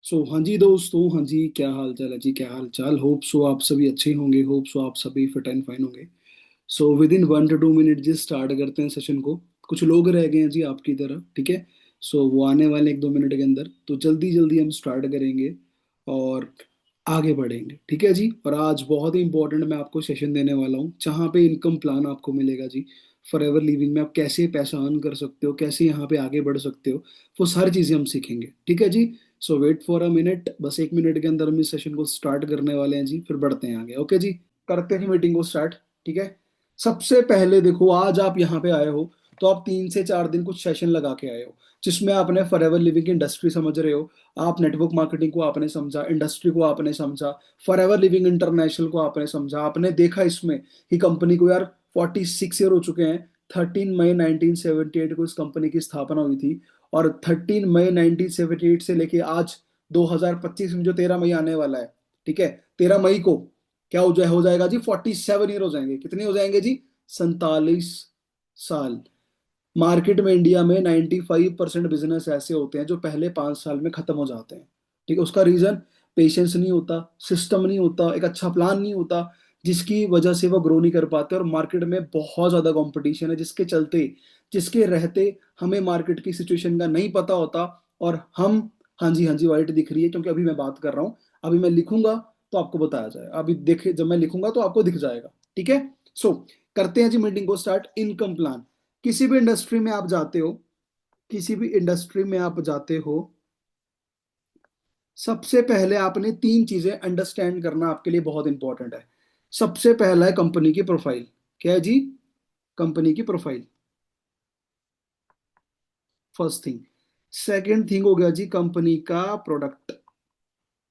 हाँ जी दोस्तों, हाँ जी, क्या हाल चाल है जी? क्या हाल चाल? होप सो आप सभी अच्छे होंगे, होप सो आप सभी फिट एंड फाइन होंगे। विद इन 1 to 2 मिनट जी स्टार्ट करते हैं सेशन को। कुछ लोग रह गए हैं जी आपकी तरह, ठीक है। वो आने वाले 1-2 मिनट के अंदर, तो जल्दी जल्दी हम स्टार्ट करेंगे और आगे बढ़ेंगे, ठीक है जी। और आज बहुत ही इंपॉर्टेंट मैं आपको सेशन देने वाला हूँ, जहाँ पे इनकम प्लान आपको मिलेगा जी। फॉर एवर लिविंग में आप कैसे पैसा अर्न कर सकते हो, कैसे यहाँ पे आगे बढ़ सकते हो, वो सारी चीज़ें हम सीखेंगे, ठीक है जी। वेट फॉर अ मिनट, बस 1 मिनट के अंदर हम इस सेशन को स्टार्ट करने वाले हैं जी, फिर बढ़ते हैं आगे, ओके जी। करते हैं मीटिंग को स्टार्ट, ठीक है। सबसे पहले देखो, आज आप यहाँ पे आए हो तो आप 3 से 4 दिन कुछ सेशन लगा के आए हो, जिसमें आपने फॉर एवर लिविंग की इंडस्ट्री समझ रहे हो। आप नेटवर्क मार्केटिंग को आपने समझा, इंडस्ट्री को आपने समझा, फॉर एवर लिविंग इंटरनेशनल को आपने समझा। आपने देखा इसमें कि कंपनी को यार 46 ईयर हो चुके हैं। 13 मई 1978 को इस कंपनी की स्थापना हुई थी। और 13 मई 1978 से लेके आज 2025 में जो 13 मई आने वाला है, ठीक है, 13 मई को क्या हो जाएगा जी? 47 ईयर हो जाएंगे। कितने हो जाएंगे जी? 47 साल। मार्केट में इंडिया में 95% बिजनेस ऐसे होते हैं जो पहले 5 साल में खत्म हो जाते हैं, ठीक है। उसका रीजन पेशेंस नहीं होता, सिस्टम नहीं होता, एक अच्छा प्लान नहीं होता, जिसकी वजह से वो ग्रो नहीं कर पाते। और मार्केट में बहुत ज्यादा कंपटीशन है, जिसके चलते, जिसके रहते हमें मार्केट की सिचुएशन का नहीं पता होता। और हम, हाँ जी हाँ जी, वाइट दिख रही है क्योंकि अभी मैं बात कर रहा हूँ। अभी मैं लिखूंगा तो आपको बताया जाएगा, अभी देखे जब मैं लिखूंगा तो आपको दिख जाएगा, ठीक है। सो करते हैं जी मीटिंग को स्टार्ट। इनकम प्लान, किसी भी इंडस्ट्री में आप जाते हो, किसी भी इंडस्ट्री में आप जाते हो, सबसे पहले आपने 3 चीजें अंडरस्टैंड करना आपके लिए बहुत इंपॉर्टेंट है। सबसे पहला है कंपनी की प्रोफाइल। क्या है जी? कंपनी की profile, first thing. Second thing हो गया जी कंपनी का प्रोडक्ट।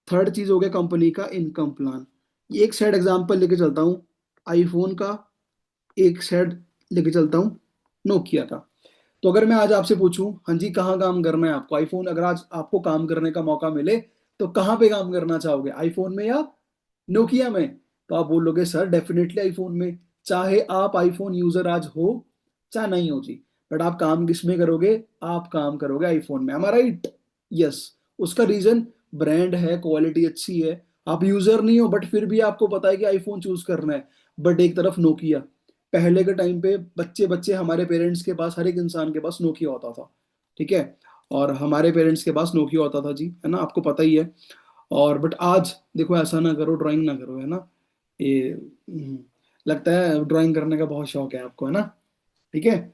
थर्ड चीज हो गया कंपनी का इनकम प्लान। एक साइड एग्जांपल लेके चलता हूं आईफोन का, एक साइड लेके चलता हूं नोकिया का। तो अगर मैं आज आपसे पूछूं, हाँ जी, कहाँ काम करना है आपको? आईफोन, अगर आज आपको काम करने का मौका मिले तो कहाँ पे काम करना चाहोगे, आईफोन में या नोकिया में? तो आप बोलोगे सर डेफिनेटली आईफोन में। चाहे आप आईफोन यूजर आज हो चाहे नहीं हो जी, बट आप काम किस में करोगे? आप काम करोगे आईफोन में, हमारा राइट? यस। उसका रीजन ब्रांड है, क्वालिटी अच्छी है। आप यूजर नहीं हो बट फिर भी आपको पता है कि आईफोन चूज करना है। बट एक तरफ नोकिया, पहले के टाइम पे बच्चे बच्चे हमारे पेरेंट्स के पास, हर एक इंसान के पास नोकिया होता था, ठीक है। और हमारे पेरेंट्स के पास नोकिया होता था जी, है ना, आपको पता ही है। और बट आज देखो, ऐसा ना करो, ड्राइंग ना करो, है ना। ये लगता है ड्राइंग करने का बहुत शौक है आपको, है ना, ठीक है।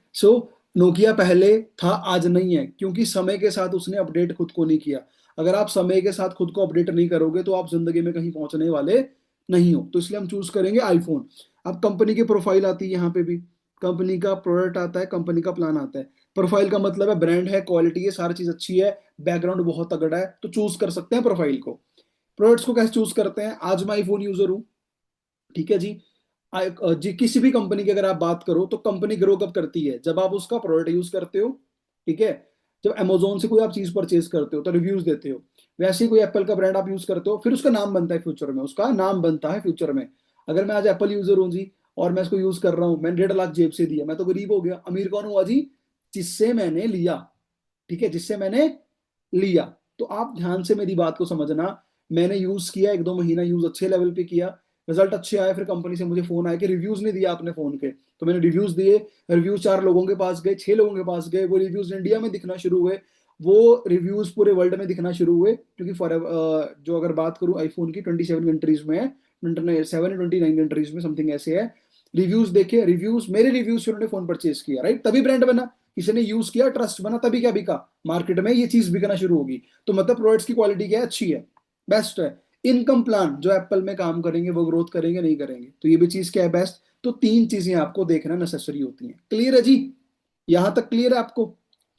नोकिया पहले था, आज नहीं है, क्योंकि समय के साथ उसने अपडेट खुद को नहीं किया। अगर आप समय के साथ खुद को अपडेट नहीं करोगे तो आप जिंदगी में कहीं पहुंचने वाले नहीं हो। तो इसलिए हम चूज करेंगे आईफोन। अब कंपनी की प्रोफाइल आती है यहाँ पे भी, कंपनी का प्रोडक्ट आता है, कंपनी का प्लान आता है। प्रोफाइल का मतलब है ब्रांड है, क्वालिटी है, सारी चीज अच्छी है, बैकग्राउंड बहुत तगड़ा है, तो चूज कर सकते हैं प्रोफाइल को। प्रोडक्ट्स को कैसे चूज करते हैं? आज मैं आईफोन यूजर हूँ, ठीक है जी। जी किसी भी कंपनी की अगर आप बात करो तो कंपनी ग्रो कब करती है? जब आप उसका प्रोडक्ट यूज करते हो, ठीक है। जब अमेजोन से कोई आप चीज परचेज करते हो तो रिव्यूज देते हो। वैसे ही कोई एप्पल का ब्रांड आप यूज करते हो, फिर उसका नाम बनता है फ्यूचर में, उसका नाम बनता है फ्यूचर में। अगर मैं आज एप्पल यूजर हूँ जी, और मैं इसको यूज कर रहा हूँ, मैंने 1.5 लाख जेब से दिया, मैं तो गरीब हो गया। अमीर कौन हुआ जी? जिससे मैंने लिया, ठीक है, जिससे मैंने लिया। तो आप ध्यान से मेरी बात को समझना। मैंने यूज किया, 1-2 महीना यूज अच्छे लेवल पे किया, रिजल्ट अच्छे आए, फिर कंपनी से मुझे फोन आया कि रिव्यूज नहीं दिया आपने फोन के, तो मैंने रिव्यूज दिए। रिव्यूज 4 लोगों के पास गए, 6 लोगों के पास गए, वो रिव्यूज इंडिया में दिखना शुरू हुए, वो रिव्यूज पूरे वर्ल्ड में दिखना शुरू हुए। क्योंकि फॉर जो अगर बात करूं आईफोन की, 27 कंट्रीज में है, 7 29 कंट्रीज में समथिंग ऐसे है। रिव्यूज देखे, रिव्यूज, मेरे रिव्यूज से उन्होंने फोन परचेज किया, राइट, तभी ब्रांड बना। किसी ने यूज किया, ट्रस्ट बना, तभी क्या बिका, मार्केट में ये चीज बिकना शुरू होगी। तो मतलब प्रोडक्ट्स की क्वालिटी क्या है? अच्छी है, बेस्ट है। इनकम प्लान, जो एप्पल में काम करेंगे वो ग्रोथ करेंगे नहीं करेंगे, तो ये भी चीज क्या है? बेस्ट। तो 3 चीजें आपको देखना नेसेसरी होती हैं। क्लियर है जी? यहां तक क्लियर है आपको?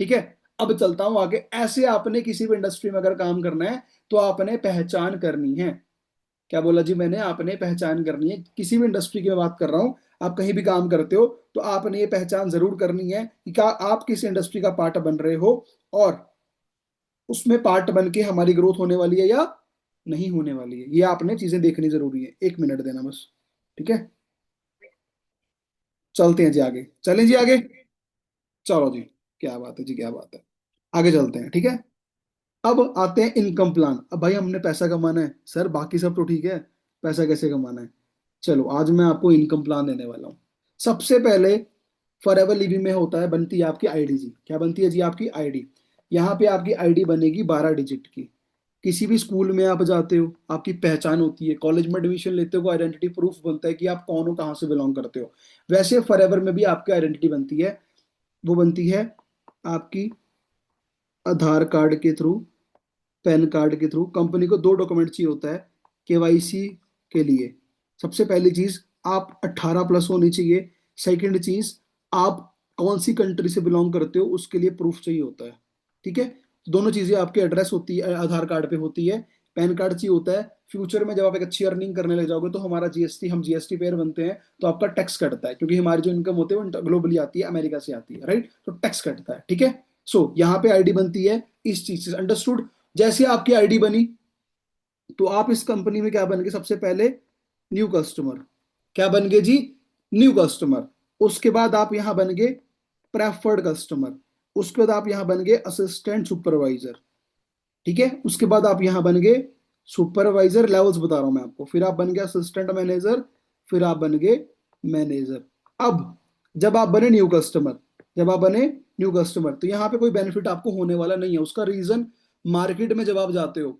ठीक है। अब चलता हूं आगे। ऐसे आपने किसी भी इंडस्ट्री में अगर काम करना है तो आपने पहचान करनी है। क्या बोला जी मैंने? आपने पहचान करनी है। किसी भी इंडस्ट्री की मैं बात कर रहा हूं, आप कहीं भी काम करते हो तो आपने ये पहचान जरूर करनी है कि क्या आप किस इंडस्ट्री का पार्ट बन रहे हो, और उसमें पार्ट बन के हमारी ग्रोथ होने वाली है या नहीं होने वाली है। ये आपने चीजें देखनी जरूरी है। 1 मिनट देना बस, ठीक है। चलते हैं जी आगे, चलें जी आगे। चलो जी, क्या बात है जी, क्या बात है। आगे चलते हैं, ठीक है। अब आते हैं इनकम प्लान। अब भाई हमने पैसा कमाना है सर, बाकी सब तो ठीक है, पैसा कैसे कमाना है? चलो आज मैं आपको इनकम प्लान देने वाला हूँ। सबसे पहले फॉर एवर लिविंग में होता है, बनती है आपकी आईडी जी। क्या बनती है जी? आपकी आईडी। यहाँ पे आपकी आईडी बनेगी 12 डिजिट की। किसी भी स्कूल में आप जाते हो, आपकी पहचान होती है। कॉलेज में एडमिशन लेते हो, आइडेंटिटी प्रूफ बनता है कि आप कौन हो, कहाँ से बिलोंग करते हो। वैसे फॉर एवर में भी आपकी आइडेंटिटी बनती है। वो बनती है आपकी आधार कार्ड के थ्रू, पैन कार्ड के थ्रू। कंपनी को दो डॉक्यूमेंट चाहिए होता है केवाईसी के लिए। सबसे पहली चीज, आप 18+ होनी चाहिए। सेकंड चीज, आप कौन सी कंट्री से बिलोंग करते हो उसके लिए प्रूफ चाहिए होता है। ठीक है, दोनों चीजें आपके एड्रेस होती है, आधार कार्ड पे होती है। पैन कार्ड चाहिए होता है। फ्यूचर में जब आप एक अच्छी अर्निंग करने लग जाओगे तो हमारा जीएसटी, हम जीएसटी पेयर बनते हैं, तो आपका टैक्स कटता है, क्योंकि हमारी जो इनकम होती है वो ग्लोबली आती है, अमेरिका से आती है, राइट? तो टैक्स कटता है। ठीक है, सो यहाँ पे आईडी बनती है इस चीज से, अंडरस्टूड? जैसे आपकी आईडी बनी तो आप इस कंपनी में क्या बन गए? सबसे पहले न्यू कस्टमर। क्या बन गए जी? New customer. उसके बाद आप यहां बन गए प्रेफर्ड कस्टमर। उसके बाद आप यहां बन गए असिस्टेंट सुपरवाइजर। ठीक है, उसके बाद आप यहां बन गए सुपरवाइजर, लेवल्स बता रहा हूं मैं आपको। फिर आप बन गए असिस्टेंट मैनेजर, फिर आप बन गए मैनेजर। अब जब आप बने न्यू कस्टमर, जब आप बने न्यू कस्टमर तो यहाँ पे कोई बेनिफिट आपको होने वाला नहीं है। उसका रीजन, मार्केट में जब आप जाते हो,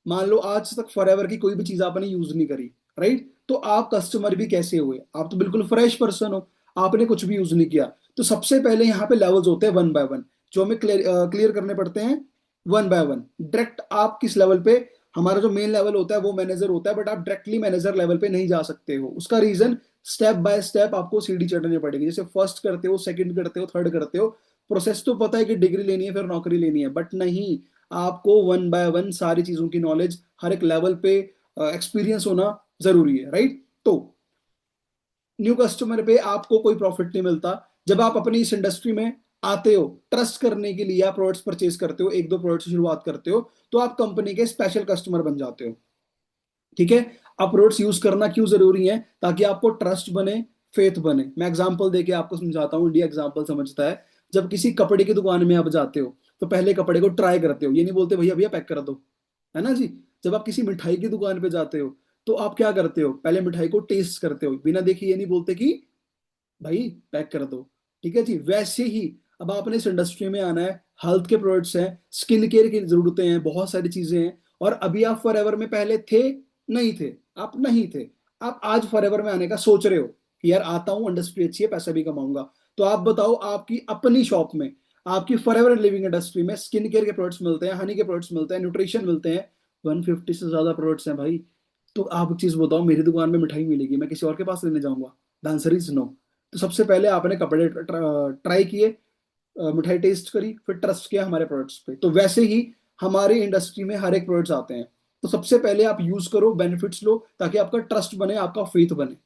मान लो आज तक फॉरएवर की कोई भी चीज आपने यूज नहीं करी, राइट? तो आप कस्टमर भी कैसे हुए? आप तो बिल्कुल फ्रेश पर्सन हो, आपने कुछ भी यूज नहीं किया। तो सबसे पहले यहाँ पे लेवल्स होते हैं वन बाय वन, जो हमें क्लियर करने पड़ते हैं वन बाय वन। डायरेक्ट आप किस लेवल पे, हमारा जो मेन लेवल होता है वो मैनेजर होता है, बट आप डायरेक्टली मैनेजर लेवल पे नहीं जा सकते हो। उसका रीजन, स्टेप बाय स्टेप आपको सीढ़ी चढ़नी पड़ेगी। जैसे फर्स्ट करते हो, सेकंड करते हो, थर्ड करते हो, प्रोसेस तो पता है कि डिग्री लेनी है फिर नौकरी लेनी है, बट नहीं, आपको वन बाय वन सारी चीजों की नॉलेज, हर एक लेवल पे एक्सपीरियंस होना जरूरी है, राइट? तो न्यू कस्टमर पे आपको कोई प्रॉफिट नहीं मिलता। जब आप अपनी इस इंडस्ट्री में आते हो, ट्रस्ट करने के लिए आप प्रोडक्ट्स परचेज करते हो, एक दो प्रोडक्ट से शुरुआत करते हो, तो आप कंपनी के स्पेशल कस्टमर बन जाते हो। ठीक है, अब प्रोडक्ट्स यूज करना क्यों जरूरी है? ताकि आपको ट्रस्ट बने, फेथ बने। मैं एग्जांपल देके आपको समझाता हूँ, इंडिया एग्जांपल समझता है। जब किसी कपड़े की दुकान में आप जाते हो तो पहले कपड़े को ट्राई करते हो, ये नहीं बोलते भैया भैया पैक कर दो, है ना जी? जब आप किसी मिठाई की दुकान पे जाते हो तो आप क्या करते हो? पहले मिठाई को टेस्ट करते हो, बिना देखे ये नहीं बोलते कि भाई पैक कर दो। ठीक है जी, वैसे ही अब आपने इस इंडस्ट्री में आना है, हेल्थ के प्रोडक्ट्स हैं, स्किन केयर की जरूरतें हैं, बहुत सारी चीजें हैं। और अभी आप फॉरएवर में पहले थे नहीं थे, आप नहीं थे, आप आज फॉरएवर में आने का सोच रहे हो कि यार आता हूँ, इंडस्ट्री अच्छी है, पैसा भी कमाऊंगा। तो आप बताओ, आपकी अपनी शॉप में, आपकी फॉरएवर लिविंग इंडस्ट्री में स्किन केयर के प्रोडक्ट्स मिलते हैं, हनी के प्रोडक्ट्स मिलते हैं, न्यूट्रिशन मिलते हैं, 150 से ज्यादा प्रोडक्ट्स हैं भाई। तो आप एक चीज बताओ, मेरी दुकान में मिठाई मिलेगी, मैं किसी और के पास लेने जाऊंगा? The answer is no. तो सबसे पहले आपने कपड़े ट्राई किए, मिठाई टेस्ट करी, फिर ट्रस्ट किया हमारे प्रोडक्ट्स पे। तो वैसे ही हमारी इंडस्ट्री में हर एक प्रोडक्ट्स आते हैं। तो सबसे पहले आप यूज करो, बेनिफिट्स लो, ताकि आपका ट्रस्ट बने, आपका फेथ बने।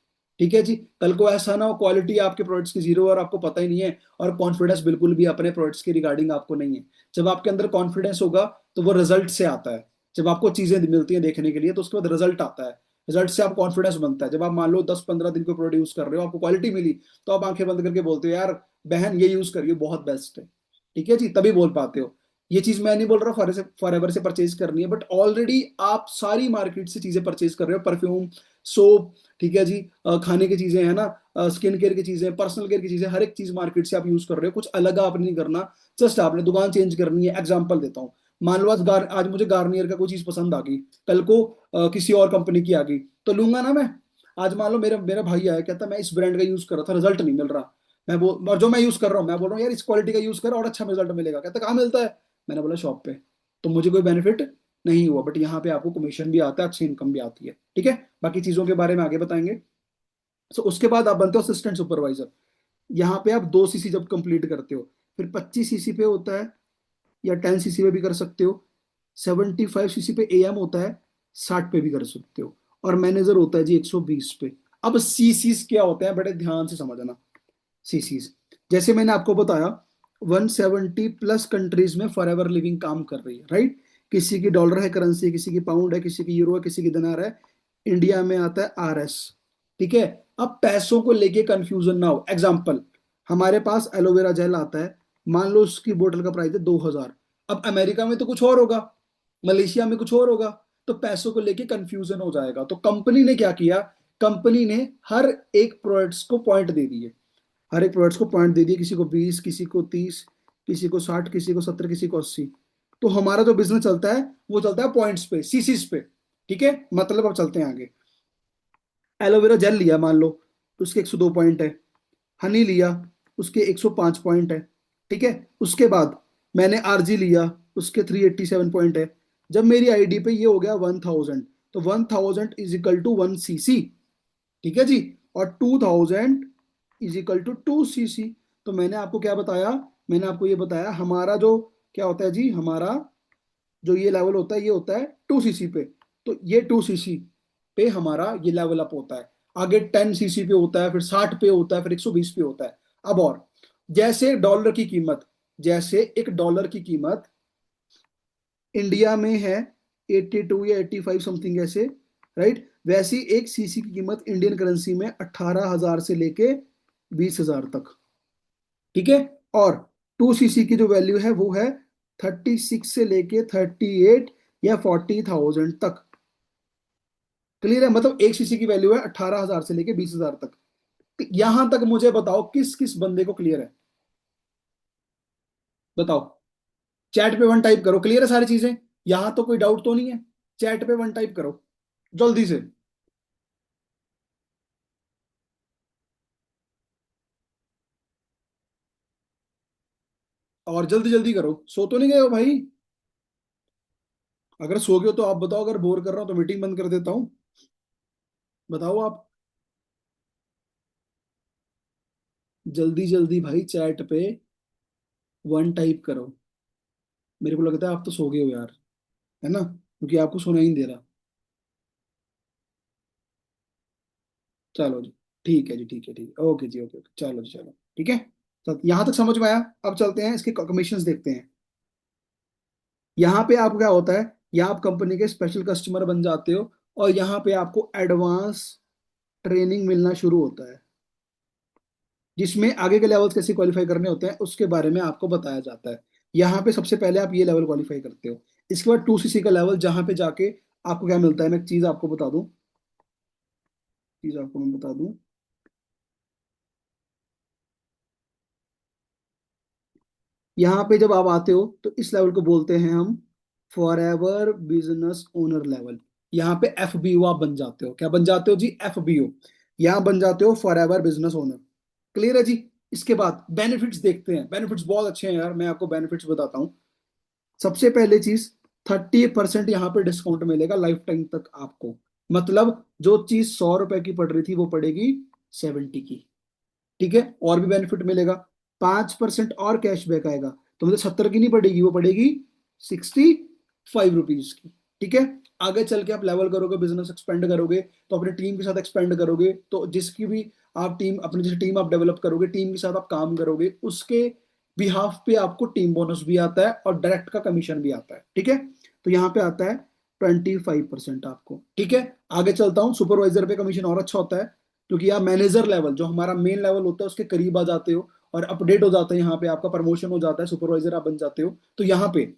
ठीक है जी, कल को ऐसा ना हो क्वालिटी आपके प्रोडक्ट्स की जीरो और आपको पता ही नहीं है, और कॉन्फिडेंस बिल्कुल भी अपने प्रोडक्ट्स के रिगार्डिंग आपको नहीं है। जब आपके अंदर कॉन्फिडेंस होगा तो वो रिजल्ट से आता है। जब आपको चीजें मिलती हैं देखने के लिए तो उसके बाद रिजल्ट आता है, रिजल्ट से आप कॉन्फिडेंस बनता है। जब आप मान लो 10-15 दिन को प्रोडक्ट यूज कर रहे हो, आपको क्वालिटी मिली, तो आप आंखें बंद करके बोलते हो यार बहन ये यूज करिए, बहुत बेस्ट है। ठीक है जी, तभी बोल पाते हो। ये चीज मैं नहीं बोल रहा फॉर एवर से परचेज करनी है, बट ऑलरेडी आप सारी मार्केट से चीजें परचेज कर रहे हो, परफ्यूम, सोप, ठीक है जी, खाने की चीजें है ना, स्किन केयर की चीजें, पर्सनल केयर की चीजें, हर एक चीज मार्केट से आप यूज कर रहे हो। कुछ अलग आपने नहीं करना, जस्ट आपने दुकान चेंज करनी है। एग्जाम्पल देता हूँ, मान लो आज मुझे गार्नियर का कोई चीज पसंद आ गई, कल को किसी और कंपनी की आ गई, तो लूंगा ना मैं। आज मान लो मेरा मेरा भाई आया, कहता मैं इस ब्रांड का यूज कर रहा था, रिजल्ट नहीं मिल रहा, मैं बोल, और जो मैं यूज कर रहा हूँ मैं बोल रहा हूँ यार इस क्वालिटी का यूज कर और अच्छा रिजल्ट मिलेगा, कहता कहाँ मिलता है? मैंने बोला शॉप पे। तो मुझे कोई बेनिफिट नहीं हुआ, बट यहाँ पे आपको कमीशन भी आता है, अच्छी इनकम भी आती है। ठीक है, बाकी चीजों के बारे में आगे बताएंगे। सो उसके बाद आप बनते हो असिस्टेंट सुपरवाइजर। यहाँ पे आप 2 सीसी जब कंप्लीट करते हो, फिर 25 सीसी पे होता है, या 10 सीसी पे भी कर सकते हो, 75 सीसी पे एएम होता है, 60 पे भी कर सकते हो, और मैनेजर होता है जी 120 पे। अब सीसीस क्या होते हैं, बड़े ध्यान से समझना। सीसीज, जैसे मैंने आपको बताया, 170+ कंट्रीज में फॉर एवर लिविंग काम कर रही है, राइट? किसी की डॉलर है करेंसी, किसी की पाउंड है, किसी की यूरो है, किसी की दिनार है। इंडिया में आता है आरएस। ठीक है, अब पैसों को लेके कंफ्यूजन ना हो। एग्जाम्पल, हमारे पास एलोवेरा जेल आता है, मान लो उसकी बोतल का प्राइस है 2000। अब अमेरिका में तो कुछ और होगा, मलेशिया में कुछ और होगा, तो पैसों को लेके कंफ्यूजन हो जाएगा। तो कंपनी ने क्या किया, कंपनी ने हर एक प्रोडक्ट्स को पॉइंट दे दिए, हर एक प्रोडक्ट्स को पॉइंट दे दिए, किसी को 20, किसी को 30, किसी को 60, किसी को 70, किसी को 80। तो हमारा जो बिजनेस चलता है वो चलता है पॉइंट्स पे, सीसीस पे। ठीक है, मतलब अब चलते हैं आगे। एलोवेरा जेल लिया मान लो, तो उसके 102 पॉइंट है। हनी लिया, उसके 105 पॉइंट है। ठीक है, उसके बाद मैंने आरजी लिया, उसके 387 पॉइंट है। जब मेरी आईडी पे ये हो गया 1000, तो 1000 इज इक्वल टू 1 सीसी। ठीक है जी, और 2000 इज इक्वल टू 2 सीसी। तो मैंने आपको क्या बताया, मैंने आपको ये बताया हमारा जो क्या होता है जी, हमारा जो ये लेवल होता है ये होता है 2 सीसी पे। तो ये 2 सीसी पे हमारा ये लेवल अप होता है। आगे 10 सीसी पे होता है, फिर 60 पे होता है, फिर 120 पे होता है। अब और जैसे डॉलर की कीमत, जैसे एक डॉलर की कीमत इंडिया में है 82 या 85 समथिंग ऐसे, राइट, वैसी एक सीसी की कीमत इंडियन करेंसी में 18,000 से लेके 20,000 तक। ठीक है, और 2 सीसी की जो वैल्यू है वो है 36 से लेके 38 या 40,000 तक। क्लियर है, मतलब एक सीसी की वैल्यू है 18,000 से लेके 20,000 तक। यहां तक मुझे बताओ किस किस बंदे को क्लियर है, बताओ। चैट पे वन टाइप करो, क्लियर है सारी चीजें, यहां तो कोई डाउट तो नहीं है। चैट पे वन टाइप करो जल्दी से, और जल्दी जल्दी करो, सो तो नहीं गए हो भाई? अगर सो गए हो तो आप बताओ, अगर बोर कर रहा हूं तो मीटिंग बंद कर देता हूं। बताओ आप, जल्दी जल्दी भाई चैट पे वन टाइप करो। मेरे को लगता है आप तो सो गए हो यार, है ना, क्योंकि आपको सुना ही नहीं दे रहा। चलो जी, ठीक है जी, ठीक है, ठीक है, ओके जी, ओके, चलो जी, चलो ठीक है। चल यहाँ तक समझ में आया, अब चलते हैं इसके कमीशंस देखते हैं। यहाँ पे आपको क्या होता है, यहाँ आप कंपनी के स्पेशल कस्टमर बन जाते हो, और यहाँ पे आपको एडवांस ट्रेनिंग मिलना शुरू होता है, जिसमें आगे के लेवल्स कैसे क्वालिफाई करने होते हैं उसके बारे में आपको बताया जाता है। यहाँ पे सबसे पहले आप ये लेवल क्वालिफाई करते हो। इसके बाद 2 सीसी का लेवल, जहाँ पे जाके आपको क्या मिलता है, मैं एक चीज आपको बता दूं, चीज आपको मैं बता दूं। यहाँ पे जब आप आते हो तो इस लेवल को बोलते हैं हम for ever business owner level. यहाँ पे एफ बी ओ आप बन जाते हो, क्या बन जाते हो जी, एफ बी ओ, यहाँ बन जाते हो for ever business owner. Clear है जी। इसके बाद बेनिफिट्स देखते हैं, बेनिफिट्स बहुत अच्छे हैं यार, मैं आपको बेनिफिट्स बताता हूँ। सबसे पहले चीज, 30% यहाँ पे डिस्काउंट मिलेगा लाइफ टाइम तक आपको। मतलब जो चीज 100 रुपए की पड़ रही थी वो पड़ेगी 70 की। ठीक है, और भी बेनिफिट मिलेगा, 5% और कैशबैक आएगा। तो मतलब 70 की नहीं पड़ेगी, वो पड़ेगी 65 रुपीज की। ठीक है, आगे चल के आप लेवल करोगे, बिजनेस एक्सपेंड करोगे, तो अपनी टीम के साथ एक्सपेंड करोगे, तो जिसकी भी आप टीम, अपनी जैसे टीम आप डेवलप करोगे, टीम के साथ आप काम करोगे, उसके बिहाफ पे आपको टीम बोनस भी आता है और डायरेक्ट का कमीशन भी आता है। ठीक है, तो यहाँ पे आता है 25% आपको। ठीक है, आगे चलता हूँ, सुपरवाइजर पे कमीशन और अच्छा होता है, क्योंकि आप मैनेजर लेवल जो हमारा मेन लेवल होता है उसके करीब आ जाते हो, और अपडेट हो जाता है, यहाँ पे आपका प्रमोशन हो जाता है, सुपरवाइजर आप बन जाते हो। तो यहाँ पे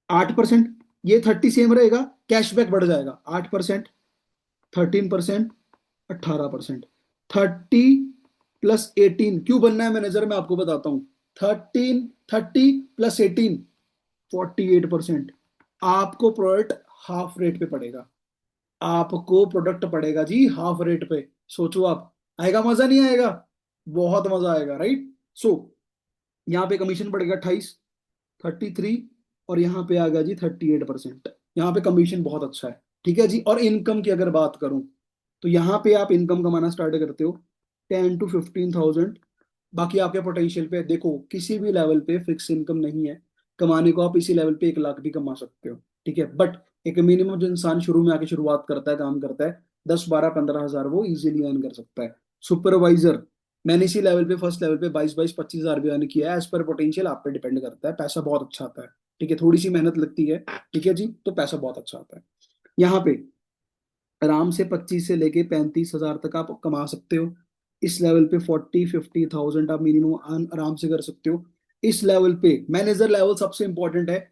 8%, ये 30 सेम रहेगा, कैशबैक बढ़ जाएगा, 8%, 13%, 18%। 30 + 18 क्यों बनना है मैनेजर, मैं आपको बताता हूँ। 30 + 18 48%। आपको प्रोडक्ट हाफ रेट पे पड़ेगा, आपको प्रोडक्ट पड़ेगा जी हाफ रेट पे। सोचो आप, आएगा मजा नहीं आएगा? बहुत मजा आएगा, राइट। सो यहाँ पे कमीशन पड़ेगा 28, 33, और यहाँ पे आ गया जी 38%। यहाँ पे कमीशन बहुत अच्छा है। ठीक है जी, और इनकम की अगर बात करूं, तो यहाँ पे आप इनकम कमाना स्टार्ट करते हो 10 to 15,000। बाकी आपके पोटेंशियल पे देखो, किसी भी लेवल पे फिक्स इनकम नहीं है, कमाने को आप इसी लेवल पे 1 लाख भी कमा सकते हो। ठीक है, बट एक मिनिमम जो इंसान शुरू में आके शुरुआत करता है, काम करता है, 10, 12, 15 हजार वो इजीली अर्न कर सकता है। सुपरवाइजर, मैंने इसी लेवल पे, फर्स्ट लेवल पे 22, 22, 25 हजार भी अर्न किया है। एज पर पोटेंशियल आप पे डिपेंड करता है, पैसा बहुत अच्छा आता है। ठीक है, थोड़ी सी मेहनत लगती है, ठीक है जी, तो पैसा बहुत अच्छा आता है। यहाँ पे आराम से 25 से लेके 35 हजार तक आप कमा सकते हो। इस लेवल पे 40, 50 थाउजेंड आप मिनिमम आराम से कर सकते हो। इस लेवल पे मैनेजर लेवल सबसे इंपॉर्टेंट है,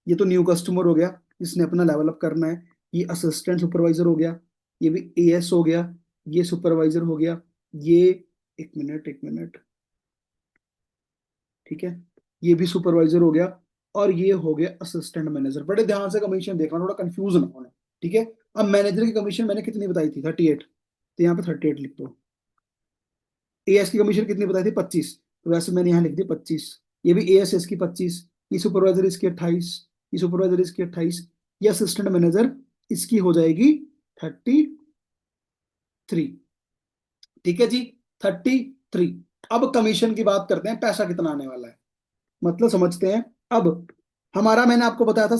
ये तो न्यू कस्टमर हो गया, इसने अपना लेवल अप करना है। ये असिस्टेंट सुपरवाइजर हो गया, ये भी एएस हो गया, ये सुपरवाइजर हो गया, ये, एक मिनट एक मिनट, ठीक है, ये भी सुपरवाइजर हो गया, और ये हो गया असिस्टेंट मैनेजर। बड़े ध्यान से कमीशन देखना, थोड़ा कंफ्यूज ना होना, ठीक है। अब मैनेजर की कमीशन मैंने कितनी बताई थी, 38, तो यहाँ पे 38 लिख दो। एएस की कमीशन कितनी बताई थी, 25, तो वैसे मैंने यहाँ लिख दी 25। ये भी एएस इसकी 25, ये सुपरवाइजर इसकी 28, ये सुपरवाइजर इसकी 28, ये असिस्टेंट मैनेजर इसकी हो जाएगी 33। ठीक है जी, 33। अब कमीशन की बात करते हैं, पैसा कितना आने वाला है, मतलब समझते हैं। अब हमारा, मैंने आपको बताया था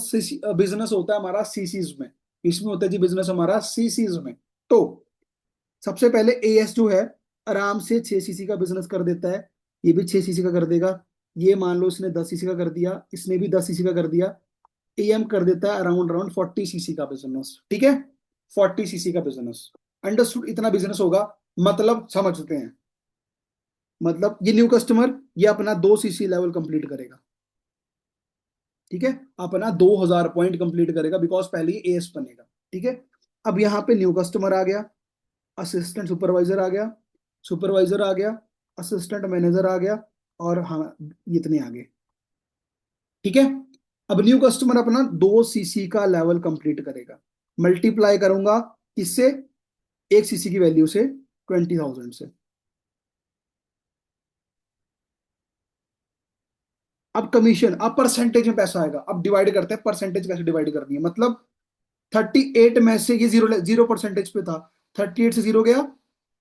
बिजनेस होता है हमारा सीसीज में, इसमें होता है जी बिजनेस हमारा सीसीज में। तो सबसे पहले एएस जो है आराम से 6 सीसी का बिजनेस कर देता है, ये भी 6 सीसी का कर देगा। ये मान लो इसने 10 सीसी का कर दिया, इसने भी 10 सीसी का कर दिया। एएम कर देता है अराउंड अराउंड 40 सीसी का बिजनेस, ठीक है, 40 सीसी का बिजनेस। अंडरस्टूड, इतना बिजनेस होगा, मतलब समझते हैं। मतलब ये न्यू कस्टमर ये अपना 2 सीसी लेवल कंप्लीट करेगा, ठीक है, अपना 2000 पॉइंट कंप्लीट करेगा, बिकॉज पहले ही एएस बनेगा, ठीक है। अब यहाँ पे न्यू कस्टमर आ गया, असिस्टेंट सुपरवाइजर आ गया, सुपरवाइजर आ गया, असिस्टेंट मैनेजर आ गया, और हाँ, इतने आ गए, ठीक है। अब न्यू कस्टमर अपना 2 सीसी का लेवल कंप्लीट करेगा, मल्टीप्लाई करूंगा किससे, 1 सीसी की वैल्यू से, 20,000 से। अब कमीशन, अब परसेंटेज में पैसा आएगा, अब डिवाइड करते हैं, परसेंटेज कैसे डिवाइड करनी है, मतलब 38 में से ये जीरो जीरो परसेंटेज पे था, 38 से जीरो गया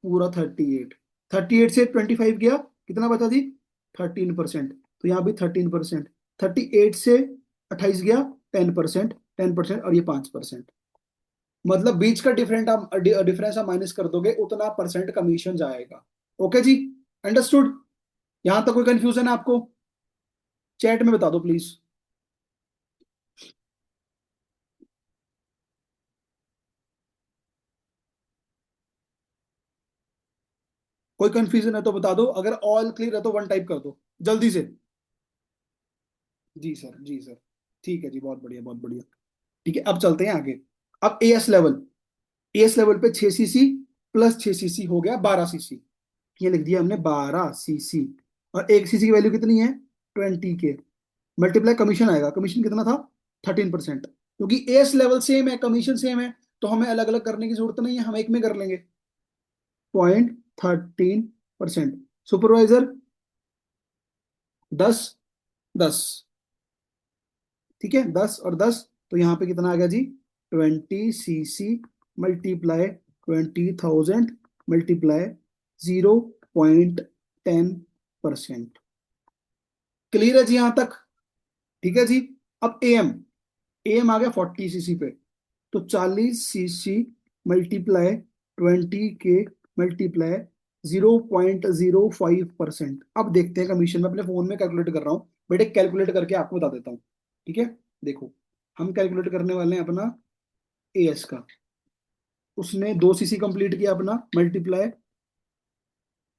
पूरा 38, 38 से 25 गया, कितना बचा जी, 13%, तो यहाँ भी 13%, 38 से 28 गया 10%, 10%, और ये 5%, मतलब बीच का डिफरेंस आप माइनस कर दोगे उतना परसेंट कमीशन जाएगा। ओके जी, अंडरस्टूड, यहां तक कोई कंफ्यूजन है आपको, चैट में बता दो प्लीज। कोई कंफ्यूजन है तो बता दो, अगर ऑल क्लियर है तो वन टाइप कर दो जल्दी से। जी सर, जी सर, ठीक है जी, बहुत बढ़िया बहुत बढ़िया। ठीक है, अब चलते हैं आगे। अब एएस लेवल पे 6 सीसी प्लस 6 सीसी हो गया 12 सीसी, ये लिख दिया हमने 12 सीसी, और 1 सीसी की वैल्यू कितनी है, 20 के, मल्टीप्लाई कमीशन आएगा, कमीशन कितना था, 13%, क्योंकि एएस लेवल सेम है, कमीशन सेम है, तो हमें अलग अलग करने की जरूरत नहीं है, हम एक में कर लेंगे, 0.13%। सुपरवाइजर 10, 10, ठीक है, 10 और 10, तो यहाँ पे कितना आ गया जी, 20 सीसी मल्टीप्लाई 20,000 मल्टीप्लाई 0.10%। क्लियर है जी यहाँ तक, ठीक है जी। अब एएम, एएम आ गया 40 सीसी पे, तो 40 सीसी मल्टीप्लाई 20 के मल्टीप्लाई 0.05%। अब देखते हैं कमीशन, में अपने फोन में कैलकुलेट कर रहा हूँ बेटे, कैलकुलेट करके आपको बता देता हूँ, ठीक है। देखो, हम कैलकुलेट करने वाले हैं अपना एएस का, उसने 2 सीसी कंप्लीट किया अपना, मल्टीप्लाई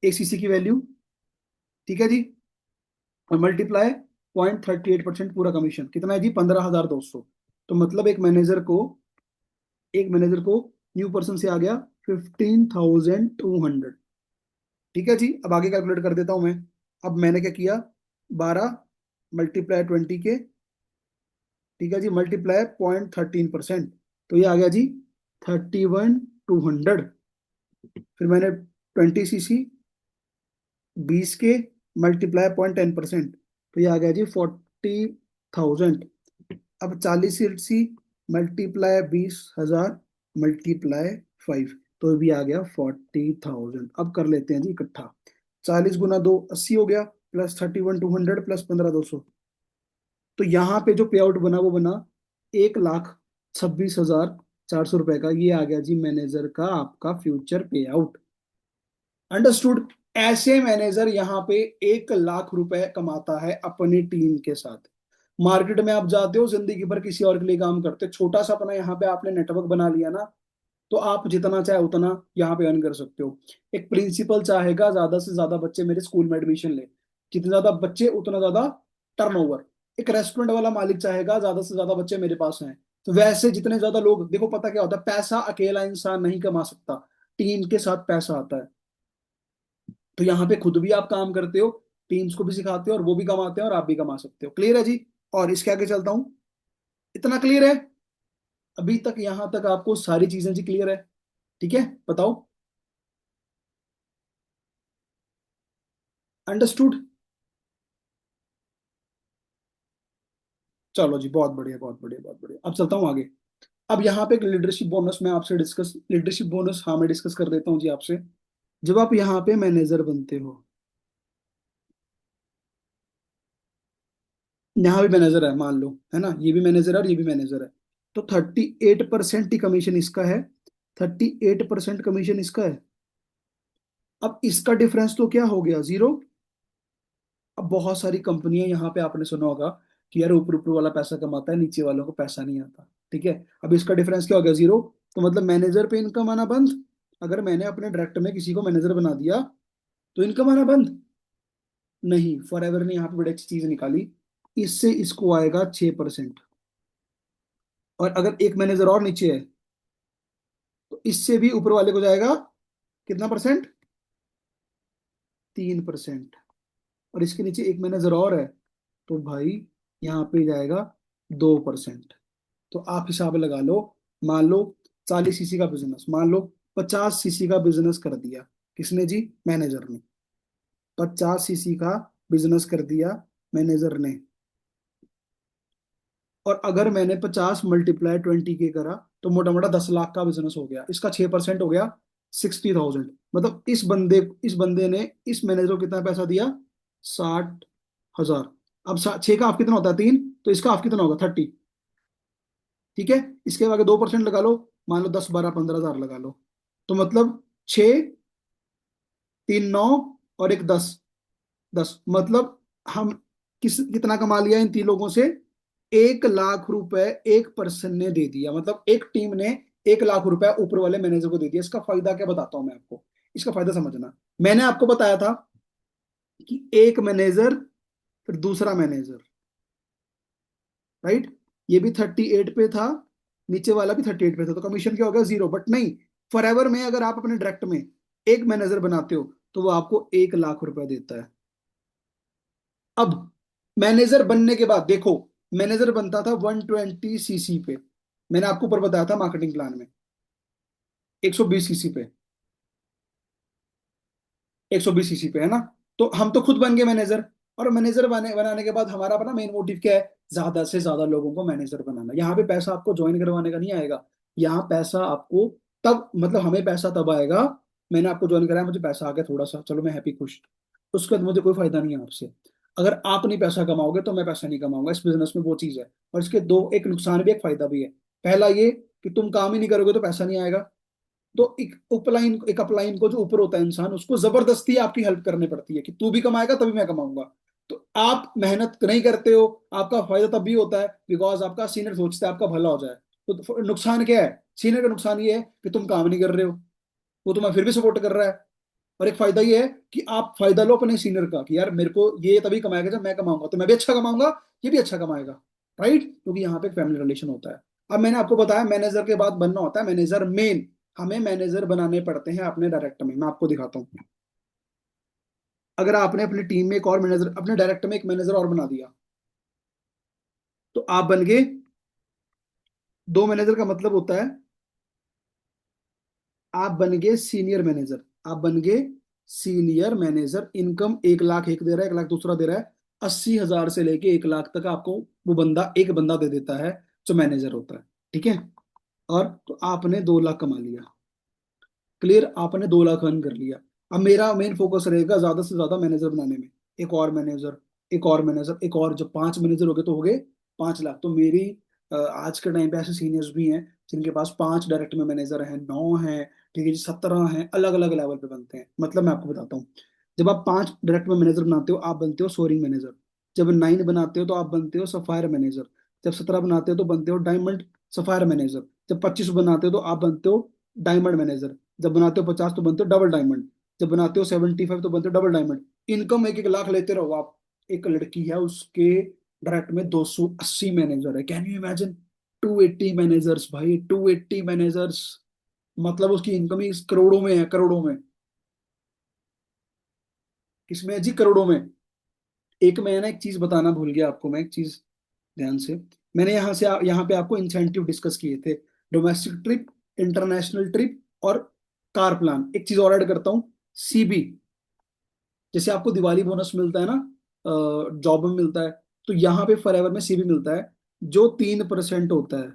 1 सीसी की वैल्यू, ठीक है जी, और मल्टीप्लाई 0.38% पूरा कमीशन कितना है जी, 15,200। तो मतलब एक मैनेजर को न्यू पर्सन से आ गया 15,200, ठीक है जी। अब आगे कैलकुलेट कर देता हूं मैं। अब मैंने क्या किया, 12 मल्टीप्लाई 20 के, ठीक है जी, मल्टीप्लाई 0.13%, तो ये आ गया जी 31,200। फिर मैंने 20 सीसी 20 के मल्टीप्लाई 0.10%, तो ये आ गया जी 40,000। अब 40 सीसी मल्टीप्लाई 20,000 मल्टीप्लाई 5, तो भी आ गया 40,000। अब कर लेते हैं जी इकट्ठा, 40 × 2 80 हो गया, प्लस 31,200 प्लस 15,200, तो यहाँ पे जो पे आउट बना वो बना 1,26,400 रुपए का, ये आ गया जी मैनेजर का आपका फ्यूचर पे आउट। अंडरस्टूड, ऐसे मैनेजर यहाँ पे 1 लाख रुपए कमाता है अपनी टीम के साथ। मार्केट में आप जाते हो जिंदगी भर किसी और के लिए काम करते, छोटा सा अपना यहाँ पे आपने नेटवर्क बना लिया ना, तो आप जितना चाहे उतना यहाँ पे अर्न कर सकते हो। एक प्रिंसिपल चाहेगा ज्यादा से ज्यादा बच्चे मेरे स्कूल में एडमिशन ले, जितने ज्यादा बच्चे उतना ज्यादा टर्नओवर, एक रेस्टोरेंट वाला मालिक चाहेगा ज्यादा से ज्यादा बच्चे मेरे पास हैं, तो वैसे जितने ज्यादा लोग, देखो पता क्या होता है, पैसा अकेला इंसान नहीं कमा सकता, टीम के साथ पैसा आता है। तो यहाँ पे खुद भी आप काम करते हो, टीम्स को भी सिखाते हो, और वो भी कमाते हैं और आप भी कमा सकते हो। क्लियर है जी? और इसके आगे चलता हूँ। इतना क्लियर है? अभी तक यहां तक आपको सारी चीजें जी क्लियर है? ठीक है, बताओ। अंडरस्टूड? चलो जी, बहुत बढ़िया बहुत बढ़िया बहुत बढ़िया। अब चलता हूँ आगे। अब यहाँ पे एक लीडरशिप बोनस मैं आपसे डिस्कस, लीडरशिप बोनस हाँ मैं डिस्कस कर देता हूँ जी आपसे। जब आप यहाँ पे मैनेजर बनते हो, यहाँ भी मैनेजर है मान लो, है ना, ये भी मैनेजर है और ये भी मैनेजर है, तो 38% ही कमीशन इसका है, 38% कमीशन इसका है। अब इसका डिफरेंस तो क्या हो गया, जीरो। अब बहुत सारी कंपनियां यहाँ पे आपने सुना होगा कि यार ऊपर ऊपर वाला पैसा कमाता है, नीचे वालों को पैसा नहीं आता। ठीक है, अब इसका डिफरेंस क्या हो गया, जीरो। तो मतलब मैनेजर पे इनकम आना बंद। अगर मैंने अपने डायरेक्ट में किसी को मैनेजर बना दिया तो इनकम आना बंद। नहीं, फॉर एवर ने यहाँ पे बड़ी अच्छी चीज निकाली, इससे इसको आएगा 6%। और अगर एक मैनेजर और नीचे है तो इससे भी ऊपर वाले को जाएगा कितना परसेंट, 3%। और इसके नीचे एक मैनेजर और है तो भाई यहाँ पे जाएगा 2%। तो आप हिसाब लगा लो, मान लो 40 सीसी का बिजनेस, मान लो 50 सीसी का बिजनेस कर दिया, किसने जी, मैनेजर ने। 50 सीसी का बिजनेस कर दिया मैनेजर ने, और अगर मैंने 50 × 20 के करा तो मोटा मोटा 10 लाख का बिजनेस हो गया, इसका 6% हो गया 60,000। मतलब इस बंदे ने इस मैनेजर को कितना पैसा दिया, 60,000। अब 6 का हाफ कितना होता है, 3, तो इसका हाफ कितना होगा, 30। ठीक है, इसके आगे 2% लगा लो, मान लो 10, 12, 15 हजार लगा लो। तो मतलब 6, 3, 9 और एक 10, 10 मतलब हम कितना कमा लिया इन तीन लोगों से, 1 लाख रुपए एक पर्सन ने दे दिया, मतलब एक टीम ने 1 लाख रुपए ऊपर वाले मैनेजर को दे दिया। इसका फायदा क्या बताता हूं मैं आपको, इसका फायदा समझना। मैंने आपको बताया था कि एक मैनेजर फिर दूसरा मैनेजर, राइट, ये भी 38 पे था, नीचे वाला भी 38 पे था, तो कमीशन क्या हो गया, जीरो। बट नहीं, फॉर एवर में अगर आप अपने डायरेक्ट में एक मैनेजर बनाते हो तो वो आपको 1 लाख रुपए देता है। अब मैनेजर बनने के बाद देखो, मैनेजर बनता था 120 सीसी पे, मैंने आपको ऊपर बताया था मार्केटिंग प्लान में, 120 सीसी पे, 120 सीसी पे, है ना। तो हम तो खुद बन गए मैनेजर, और मैनेजर बनाने के बाद हमारा अपना मेन मोटिव क्या है, ज्यादा से ज्यादा लोगों को मैनेजर बनाना। यहाँ पे पैसा आपको ज्वाइन करवाने का नहीं आएगा, यहाँ पैसा आपको तब, मतलब हमें पैसा तब आएगा, मैंने आपको ज्वाइन कराया, मुझे पैसा आ गया थोड़ा सा, चलो मैं हैप्पी खुश, उसके बाद मुझे कोई फायदा नहीं है आपसे। अगर आप नहीं पैसा कमाओगे तो मैं पैसा नहीं कमाऊंगा, इस बिजनेस में वो चीज है। और इसके दो, एक नुकसान भी एक फायदा भी है। पहला ये कि तुम काम ही नहीं करोगे तो पैसा नहीं आएगा, तो एक अपलाइन को जो ऊपर होता है इंसान, उसको जबरदस्ती आपकी हेल्प करनी पड़ती है कि तू भी कमाएगा तभी मैं कमाऊंगा। तो आप मेहनत नहीं करते हो, आपका फायदा तब भी होता है बिकॉज आपका सीनियर सोचता है आपका भला हो जाए। तो नुकसान क्या है, सीनियर का नुकसान ये है कि तुम काम नहीं कर रहे हो, वो तुम्हें फिर भी सपोर्ट कर रहा है। और एक फायदा ये है कि आप फायदा लो अपने सीनियर का कि यार मेरे को ये तभी कमाएगा जब मैं कमाऊंगा, तो मैं भी अच्छा कमाऊंगा, ये भी अच्छा कमाएगा, राइट, क्योंकि यहाँ पे एक फैमिली रिलेशन होता है। अब मैंने आपको बताया मैनेजर के बाद बनना होता है मैनेजर मेन, हमें मैनेजर बनाने पड़ते हैं अपने डायरेक्ट में। मैं आपको दिखाता हूँ, अगर आपने अपनी टीम में एक और मैनेजर, अपने डायरेक्ट में एक मैनेजर और बना दिया, तो आप बन गए, दो मैनेजर का मतलब होता है आप बन गए सीनियर मैनेजर, आप बन गए सीनियर मैनेजर। इनकम 1 लाख एक दे रहा है, 1 लाख दूसरा दे रहा है, 80 हजार से लेके 1 लाख तक आपको वो बंदा, एक बंदा दे देता है जो मैनेजर होता है। ठीक है, और तो आपने 2 लाख कमा लिया, क्लियर, आपने 2 लाख अर्न कर लिया। अब मेरा मेन फोकस रहेगा ज्यादा से ज्यादा मैनेजर बनाने में, एक और मैनेजर, एक और मैनेजर, एक और, जब 5 मैनेजर हो गए तो हो गए 5 लाख। तो मेरी आज के टाइम पे ऐसे सीनियर्स भी हैं जिनके पास 5 डायरेक्ट में मैनेजर हैं, 9 हैं, ठीक है जी, 17 हैं, अलग अलग लेवल पे बनते हैं। मतलब मैं आपको बताता हूँ, जब आप 5 डायरेक्ट में मैनेजर बनाते हो आप बनते हो सोरिंग मैनेजर, जब 9 बनाते हो तो आप बनते हो सफायर मैनेजर, जब 17 बनाते हो तो बनते हो डायमंड सफायर मैनेजर, जब 25 बनाते हो तो आप बनते हो डायमंड मैनेजर, जब बनाते हो 50 तो बनते हो डबल डायमंड, जब बनाते हो 75 तो बनते हो डबल डायमंड। इनकम 1 1 लाख लेते रहो आप। एक लड़की है उसके डायरेक्ट में 280 मैनेजर है, कैन यू इमेजिन? 280 मैनेजर्स भाई, 280 मैनेजर्स, मतलब उसकी इनकम ही करोड़ों में है, करोड़ों में। किसमें है जी? करोड़ों में। एक मैं ना एक चीज बताना भूल गया आपको, मैं एक चीज, ध्यान से। मैंने यहाँ पे आपको इंसेंटिव डिस्कस किए थे, डोमेस्टिक ट्रिप, इंटरनेशनल ट्रिप और कार प्लान। एक चीज और ऐड करता हूँ, सीबी। जैसे आपको दिवाली बोनस मिलता है ना, जॉब में मिलता है, तो यहाँ पे फॉरएवर में सीबी मिलता है, जो 3% होता है।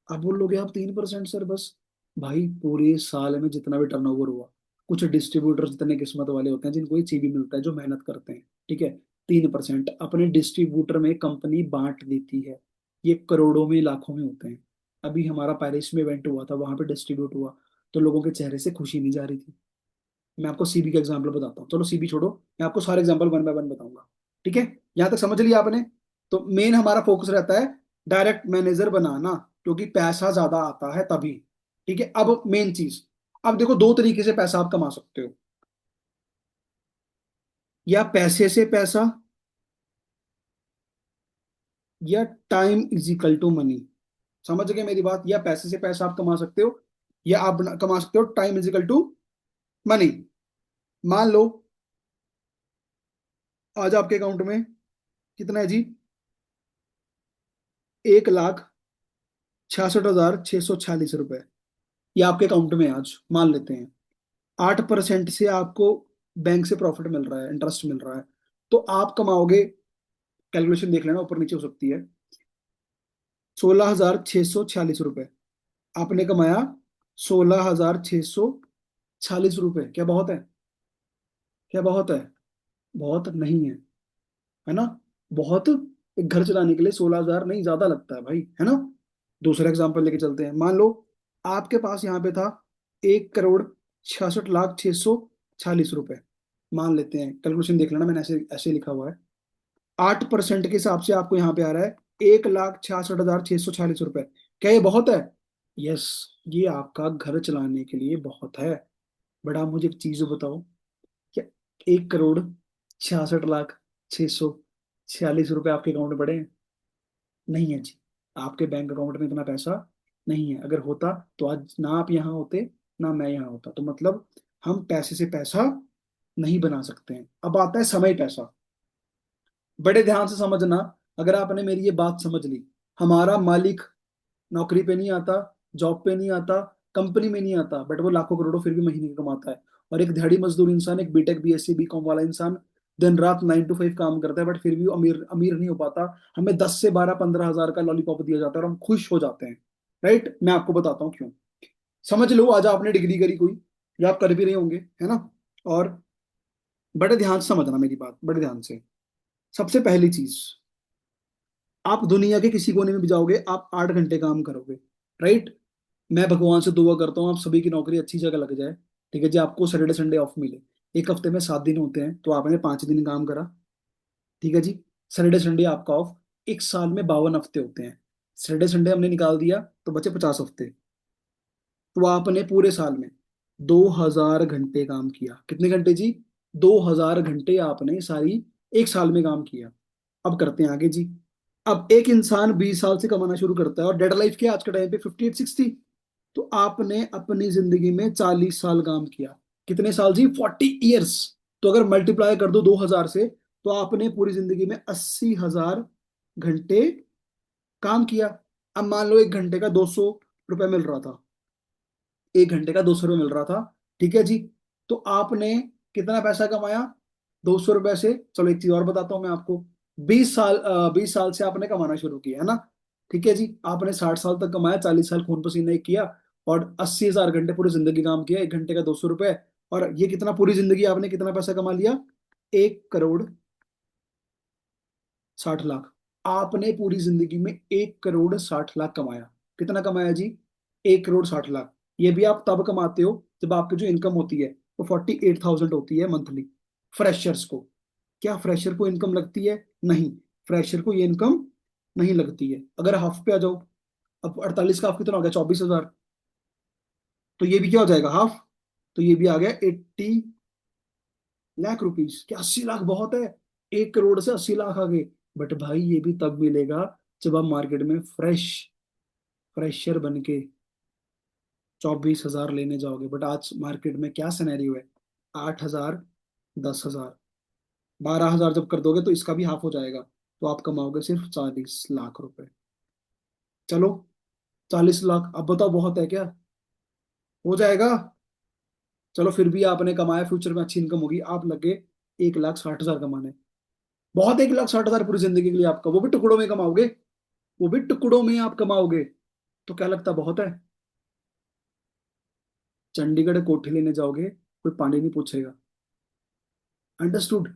आप बोल लोगे आप 3% सर बस? भाई पूरे साल में जितना भी टर्नओवर हुआ, कुछ डिस्ट्रीब्यूटर्स इतने किस्मत वाले होते हैं जिनको ये सीबी मिलता है, जो मेहनत करते हैं, ठीक है। 3% अपने डिस्ट्रीब्यूटर में कंपनी बांट देती है, ये करोड़ों में लाखों में होते हैं। अभी हमारा पेरिस में इवेंट हुआ था, वहां पे डिस्ट्रीब्यूट हुआ, तो लोगों के चेहरे से खुशी नहीं जा रही थी। मैं आपको सीबी का एग्जांपल बताता हूँ, चलो सीबी छोड़ो, मैं आपको सारे एग्जांपल वन बाय वन बताऊंगा, ठीक है। यहाँ तक समझ लिया आपने? तो मेन हमारा फोकस रहता है डायरेक्ट मैनेजर बनाना, क्योंकि पैसा ज्यादा आता है तभी। ठीक है, अब मेन चीज, अब देखो दो तरीके से पैसा आप कमा सकते हो, या पैसे से पैसा, या time is equal to money. समझ गए मेरी बात? या पैसे से पैसा आप कमा सकते हो, या आप कमा सकते हो time is equal to money. मान लो आज आपके अकाउंट में कितना है जी? 1,66,646 रुपए, ये आपके अकाउंट में है आज, मान लेते हैं। 8% से आपको बैंक से प्रॉफिट मिल रहा है, इंटरेस्ट मिल रहा है, तो आप कमाओगे, कैलकुलेशन देख लेना, ऊपर नीचे हो सकती है, 16,646 रुपए आपने कमाया। 16,646 रुपए क्या बहुत है? क्या बहुत है? बहुत नहीं है ना? बहुत, एक घर चलाने के लिए 16,000 नहीं, ज्यादा लगता है भाई, है ना? दूसरा एग्जांपल लेके चलते हैं, मान लो आपके पास यहाँ पे था 1,66,646 रुपए, मान लेते हैं, कैलकुलेशन देख लेना, मैंने ऐसे ऐसे लिखा हुआ है। 8% के हिसाब से आपको यहाँ पे आ रहा है 1,66,646 रुपए। क्या ये बहुत है? यस, ये आपका घर चलाने के लिए बहुत है। बट आप मुझे एक चीज बताओ, क्या 1,66,646 रुपए आपके अकाउंट में पड़े हैं? नहीं है जी। आपके बैंक अकाउंट में इतना पैसा नहीं है, अगर होता तो आज ना आप यहाँ होते, ना मैं यहाँ होता। तो मतलब हम पैसे से पैसा नहीं बना सकते हैं। अब आता है समय पैसा, बड़े ध्यान से समझना। अगर आपने मेरी ये बात समझ ली, हमारा मालिक नौकरी पे नहीं आता, जॉब पे नहीं आता, कंपनी में नहीं आता, बट वो लाखों करोड़ों फिर भी महीने का कमाता है। और एक दिहाड़ी मजदूर इंसान, एक बीटेक बीएससी बीकॉम वाला इंसान, दिन रात 9 to 5 काम करता है, बट फिर भी वो अमीर अमीर नहीं हो पाता। हमें 10 से 12 15 हज़ार का लॉलीपॉप दिया जाता है और हम खुश हो जाते हैं। राइट, मैं आपको बताता हूँ क्यों। समझ लो, आज आपने डिग्री करी कोई, या आप कर भी रहे होंगे, है ना? और बड़े ध्यान से समझना मेरी बात, बड़े ध्यान से। सबसे पहली चीज, आप दुनिया के किसी कोने में भी जाओगे, आप 8 घंटे काम करोगे, राइट? मैं भगवान से दुआ करता हूँ आप सभी की नौकरी अच्छी जगह लग जाए, ठीक है जी, आपको सैटरडे संडे ऑफ मिले। एक हफ्ते में 7 दिन होते हैं, तो आपने 5 दिन काम करा, ठीक है जी, सैटरडे संडे आपका ऑफ। एक साल में 52 हफ्ते होते हैं, सैटरडे संडे हमने निकाल दिया तो बचे 50 हफ्ते। तो आपने पूरे साल में 2,000 घंटे काम किया। कितने घंटे जी? 2,000 घंटे आपने सारी एक साल में काम किया। अब करते हैं आगे जी। अब एक इंसान 20 साल से कमाना शुरू करता है, और डेड लाइफ के आज के टाइम पे 58 60। तो आपने अपनी जिंदगी में 40 साल काम किया। कितने साल जी? 40 ईयर्स। तो अगर मल्टीप्लाई कर दो 2,000 से, तो आपने पूरी जिंदगी में 80,000 घंटे काम किया। अब मान लो 1 घंटे का 200 रुपये मिल रहा था, 1 घंटे का 200 रुपये मिल रहा था, ठीक है जी। तो आपने कितना पैसा कमाया 200 रुपये से? चलो एक चीज और बताता हूँ मैं आपको। 20 साल से आपने कमाना शुरू किया, है ना? ठीक है जी, आपने 60 साल तक कमाया, 40 साल खून पसीना एक किया, और 80,000 घंटे पूरी जिंदगी काम किया, 1 घंटे का 200 रुपये। और ये कितना, पूरी जिंदगी आपने कितना पैसा कमा लिया? 1,60,60,00,000। आपने पूरी जिंदगी में 1,60,60,00,000 कमाया। कितना कमाया जी? 1,60,60,00,000। ये भी आप तब कमाते हो जब आपकी जो इनकम होती है वो 48,000 होती है मंथली, फ्रेशर्स को। क्या फ्रेशर को इनकम लगती है? नहीं, फ्रेशर को ये इनकम नहीं लगती है। अगर हाफ पे आ जाओ, अब 48 का हाफ कितना हो गया? 24,000। तो ये भी क्या हो जाएगा? हाफ। तो ये भी आ गया 80 लाख रुपीज। क्या 80 लाख बहुत है? 1 करोड़ से 80 लाख आ गए। बट भाई ये भी तब मिलेगा जब आप मार्केट में फ्रेशर बन के 24,000 लेने जाओगे। बट आज मार्केट में क्या सिनेरियो है, 8,000, 10,000, 12,000 जब कर दोगे तो इसका भी हाफ हो जाएगा, तो आप कमाओगे सिर्फ 40 लाख रुपए। चलो, 40 लाख, अब बताओ बहुत है क्या? हो जाएगा? चलो फिर भी आपने कमाया, फ्यूचर में अच्छी इनकम होगी, आप लगे 1,60,000 कमाने। बहुत, 1,60,000 पूरी जिंदगी के लिए आपका, वो भी टुकड़ों में कमाओगे, वो भी टुकड़ों में आप कमाओगे। तो क्या लगता है बहुत है? चंडीगढ़ कोठी लेने जाओगे, कोई पानी नहीं पूछेगा। अंडरस्टूड?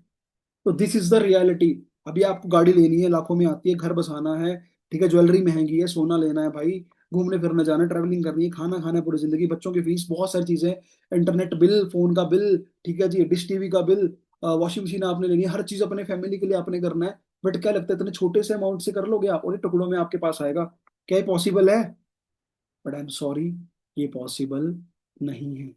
तो दिस इज द रियलिटी। अभी आपको गाड़ी लेनी है, लाखों में आती है, घर बसाना है, ठीक है, ज्वेलरी महंगी है, सोना लेना है भाई, घूमने फिरने जाना है, ट्रैवलिंग करनी है, खाना खाना है पूरी जिंदगी, बच्चों की फीस, बहुत सारी चीजें, इंटरनेट बिल, फोन का बिल, ठीक है जी, डिश टीवी का बिल, वॉशिंग मशीन आपने लेनी है, हर चीज अपने फैमिली के लिए आपने करना है। बट क्या लगता है इतने छोटे से अमाउंट से कर लोगे आप, और ये टुकड़ों में आपके पास आएगा? क्या ये पॉसिबल है? बट आई एम सॉरी, ये पॉसिबल नहीं है।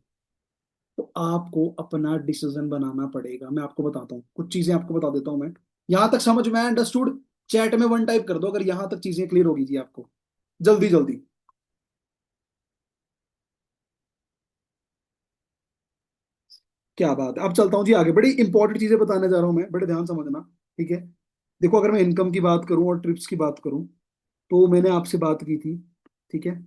तो आपको अपना डिसीजन बनाना पड़ेगा। मैं आपको बताता हूँ कुछ चीजें, आपको बता देता हूँ मैं। यहां तक समझ में, अंडरस्टूड? चैट में वन टाइप कर दो अगर यहां तक चीजें क्लियर होगी जी आपको, जल्दी जल्दी। क्या बात है, अब चलता हूँ जी आगे, बड़ी इंपॉर्टेंट चीजें बताने जा रहा हूँ मैं, बड़े ध्यान समझना, ठीक है? देखो, अगर मैं इनकम की बात करूं और ट्रिप्स की बात करूं, तो मैंने आपसे बात की थी, ठीक है?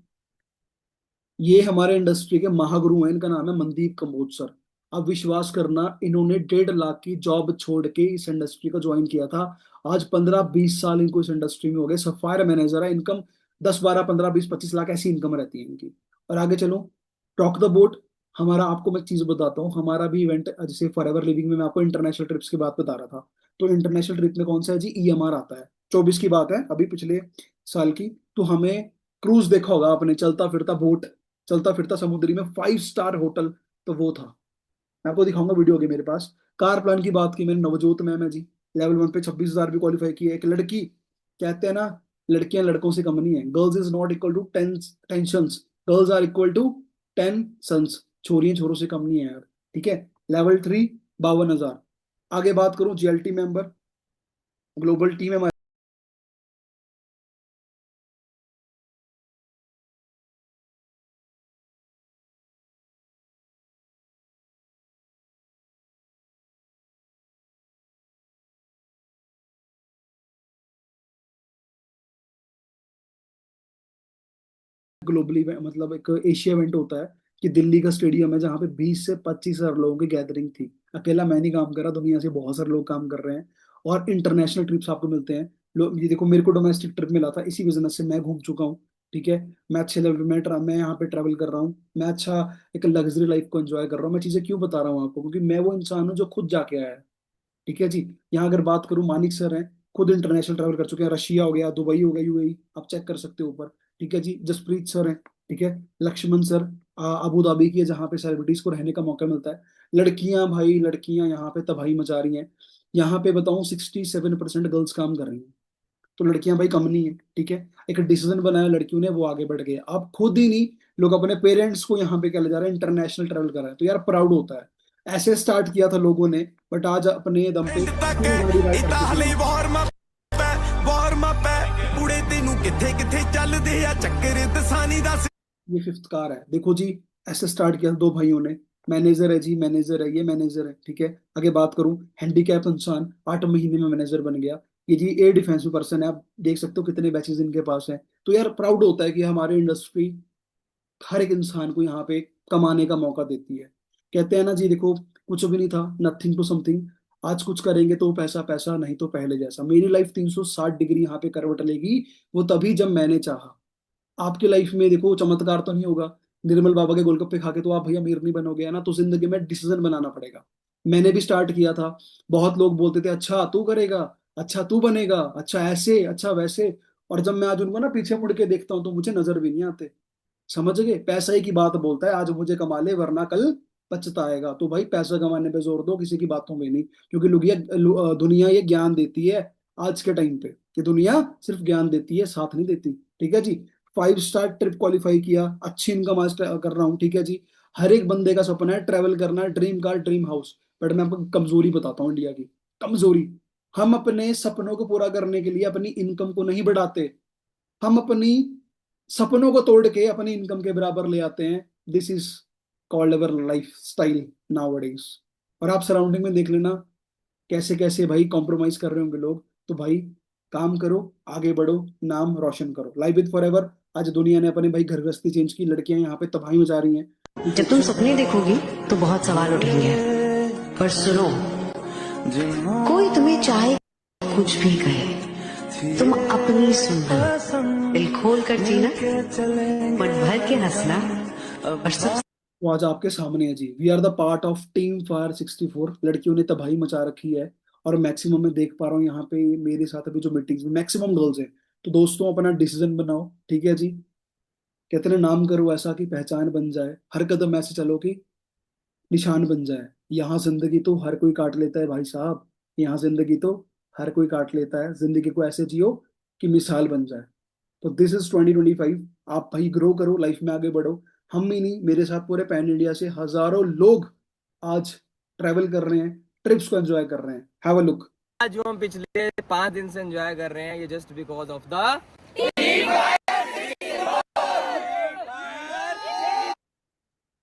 ये हमारे इंडस्ट्री के महागुरु हैं, इनका नाम है मनदीप कंबोज सर। अब विश्वास करना, इन्होंने 1.5 लाख की जॉब छोड़ के इस इंडस्ट्री को ज्वाइन किया था। आज 15-20 साल इनको इस इंडस्ट्री में हो गए, सफायर मैनेजर है, इनकम 10-12-15-20-25 लाख ऐसी इनकम रहती है इनकी। और आगे चलो, टॉक द बोट। हमारा, आपको मैं चीज बताता हूँ, हमारा भी इवेंट, जैसे फॉरएवर लिविंग में मैं आपको इंटरनेशनल ट्रिप्स की बात बता रहा था, तो इंटरनेशनल ट्रिप में कौन सा है जी, ईएमआर आता है। 24 की बात है, अभी पिछले साल की। तो हमें क्रूज देखा होगा आपने, चलता फिरता बोट, चलता फिरता समुद्री में 5 स्टार होटल, तो वो था। मैं आपको दिखाऊंगा, वीडियो होगी मेरे पास। कार प्लान की बात की मैंने, नवजोत मैम है जी, लेवल 1 पे 26,000 भी क्वालिफाई की है। एक लड़की, कहते हैं ना, लड़कियां लड़कों से कम नहीं है, girls is not equal to ten tensions, girls are equal to 10 sons, छोरियां छोरों से कम नहीं है यार, ठीक है? लेवल 3, 52,000। आगे बात करूं, जीएलटी मेंबर, ग्लोबल टीम है, ग्लोबली, मतलब एक एशिया इवेंट होता है, कि दिल्ली का स्टेडियम है जहाँ पे 20 से 25 हजार लोगों की गैदरिंग थी। अकेला मैं नहीं काम कर रहा, दुनिया से बहुत सारे लोग काम कर रहे हैं। और इंटरनेशनल ट्रिप्स आपको मिलते हैं। लोग, ये देखो, मेरे को डोमेस्टिक ट्रिप मिला था, इसी बिजनेस से मैं घूम चुका हूँ, ठीक है? मैं अच्छे लेवल में मैं यहाँ पे ट्रैवल कर रहा हूँ, मैं अच्छा एक लग्जरी लाइफ को एंजॉय कर रहा हूँ। मैं चीजें क्यों बता रहा हूँ आपको, क्योंकि मैं वो इंसान हूँ जो खुद जाके आया है, ठीक है जी? यहाँ अगर बात करूँ, मानिक सर हैं, खुद इंटरनेशनल ट्रैवल कर चुके हैं, रशिया हो गया, दुबई हो गया, यूएई, आप चेक कर सकते हो ऊपर, ठीक है जी? जसप्रीत सर हैं, ठीक है? लक्ष्मण सर, अबू धाबी की है, जहाँ पे सेलिब्रिटीज को रहने का मौका मिलता है। लड़कियां भाई, लड़कियां यहाँ पे तबाही मचा रही हैं। यहाँ पे बताऊँ, 67% गर्ल्स काम कर रही हैं, तो लड़कियां भाई कम नहीं है, ठीक है? एक डिसीजन बनाया लड़कियों ने, वो आगे बढ़ गए, अब खुद ही नहीं, लोग अपने पेरेंट्स को यहाँ पे क्या ले जा रहे हैं, इंटरनेशनल ट्रैवल कर रहे हैं, तो यार प्राउड होता है। ऐसे स्टार्ट किया था लोगों ने, बट आज अपने दम पे ਪਿੰਡ ਤੱਕ क्यों गाड़ी राइड ਇਹ करके ਤਾਂ चला। ਹਲੇ ਵਾਰਮ ਅਪ ਹੈ ਕੁੜੇ ਤੈਨੂੰ ਕਿੱਥੇ ਕਿੱਥੇ ਚੱਲਦੇ ਆ ਚੱਕਰ ਦਸਾਨੀ ਦੱਸ ये फिफ्थ कार है, देखो जी, ऐसे स्टार्ट किया दो भाइयों ने। मैनेजर है जी, मैनेजर है, ये मैनेजर है, ठीक है? आगे बात करूं, हैंडीकैप इंसान 8 महीने में मैनेजर बन गया। ये जी एयर डिफेंस में पर्सन है, आप देख सकते हो कितने बैचेस इनके पास हैं। तो यार प्राउड होता है कि हमारी इंडस्ट्री हर एक इंसान को यहाँ पे कमाने का मौका देती है। कहते हैं ना जी, देखो, कुछ भी नहीं था, नथिंग टू समथिंग। आज कुछ करेंगे तो पैसा पैसा, नहीं तो पहले जैसा। मेरी लाइफ 360 डिग्री यहाँ पे करवट लेगी, वो तभी जब मैंने चाहा। आपकी लाइफ में देखो, चमत्कार तो नहीं होगा, निर्मल बाबा के गोलगप्पे खा के तो आप भैया अमीर नहीं बनोगे, है ना? तो जिंदगी में डिसीजन बनाना पड़ेगा। मैंने भी स्टार्ट किया था, बहुत लोग बोलते थे, अच्छा तू करेगा, अच्छा तू बनेगा, अच्छा ऐसे, अच्छा वैसे। और जब मैं आज उनको ना पीछे मुड़ के देखता हूँ, तो मुझे नजर भी नहीं आते। समझ गए? पैसा ही की बात बोलता है, आज मुझे कमा ले वरना कल पछताएगा। तो भाई पैसा कमाने पे जोर दो, किसी की बातों में नहीं, क्योंकि लोग ये दुनिया ये ज्ञान देती है आज के टाइम पे, कि दुनिया सिर्फ ज्ञान देती है, साथ नहीं देती, ठीक है जी? 5 स्टार ट्रिप क्वालिफाई किया, अच्छी इनकम आज कर रहा हूँ, ठीक है जी? हर एक बंदे का सपना है ट्रैवल करना, dream car, dream house. But मैं आपको कमजोरी बताता हूँ इंडिया की, कमजोरी। हम अपने सपनों को पूरा करने के लिए अपनी इनकम को नहीं बढ़ाते, हम अपनी सपनों को तोड़ के अपनी इनकम के बराबर ले आते हैं। This is called our life style now. और आप सराउंडिंग में देख लेना कैसे कैसे भाई कॉम्प्रोमाइज कर रहे होंगे लोग। तो भाई काम करो, आगे बढ़ो, नाम रोशन करो, लाइव विद फॉर एवर। आज दुनिया ने अपने भाई घर गृहस्थी चेंज की, लड़कियां यहाँ पे तबाही मचा रही हैं। जब तुम सपने देखोगी तो बहुत सवाल उठेंगे, पर सुनो, कोई तुम्हें चाहे कुछ भी कहे, तुम अपनी सुनना, दिल खोल कर जीना, मन भर के हंसना, और सब वो आज आपके सामने है जी। We are the part of team fire 64। लड़कियों ने तबाही मचा रखी है, और मैक्सिमम मैं देख पा रहा हूँ यहाँ पे मेरे साथ अभी जो मीटिंग्स में मैक्सिमम गर्ल्स हैं। तो दोस्तों अपना डिसीजन बनाओ, ठीक है जी। कहते हैं नाम करो ऐसा कि पहचान बन जाए, हर कदम ऐसे चलो कि निशान बन जाए। यहाँ जिंदगी तो हर कोई काट लेता है भाई साहब, यहाँ जिंदगी तो हर कोई काट लेता है। जिंदगी को ऐसे जियो कि मिसाल बन जाए। तो दिस इज 2025। आप भाई ग्रो करो, लाइफ में आगे बढ़ो। हम ही नहीं, मेरे साथ पूरे पैन इंडिया से हजारों लोग आज ट्रैवल कर रहे हैं, ट्रिप्स को एंजॉय कर रहे हैं। Have a look. जो हम पिछले 5 दिन से एंजॉय कर रहे हैं, ये जस्ट बिकॉज ऑफ द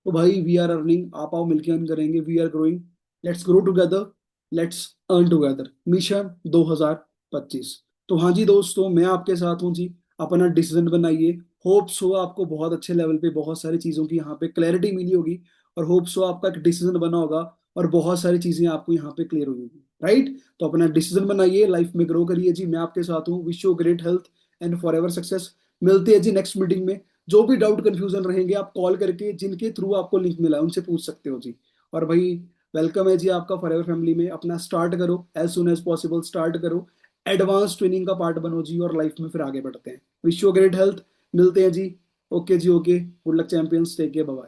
तो भाई वी आर अर्निंग, आप आओ मिलके अर्न करेंगे। We are growing, let's grow together, let's earn together. Mission 2025। तो हाँ जी दोस्तों, मैं आपके साथ हूँ जी। अपना डिसीजन बनाइए। होप्स हो आपको बहुत अच्छे लेवल पे बहुत सारी चीज़ों की यहाँ पे क्लैरिटी मिली होगी, और होप्स हो आपका एक डिसीजन बना होगा, और बहुत सारी चीज़ें आपको यहाँ पे क्लियर हुई होगी, राइट। तो अपना डिसीजन बनाइए, लाइफ में ग्रो करिए जी। मैं आपके साथ हूँ। Wish you great health and for ever success. मिलते हैं जी नेक्स्ट मीटिंग में। जो भी डाउट कंफ्यूजन रहेंगे आप कॉल करके, जिनके थ्रू आपको लिंक मिला है उनसे पूछ सकते हो जी। और भाई वेलकम है जी आपका फॉरएवर फैमिली में। अपना स्टार्ट करो, as soon as possible start करो। एडवांस ट्रेनिंग का पार्ट बनो जी, और लाइफ में फिर आगे बढ़ते हैं। Wish you great health. मिलते हैं जी। ओके जी, okay. Good luck champions, take care, bye.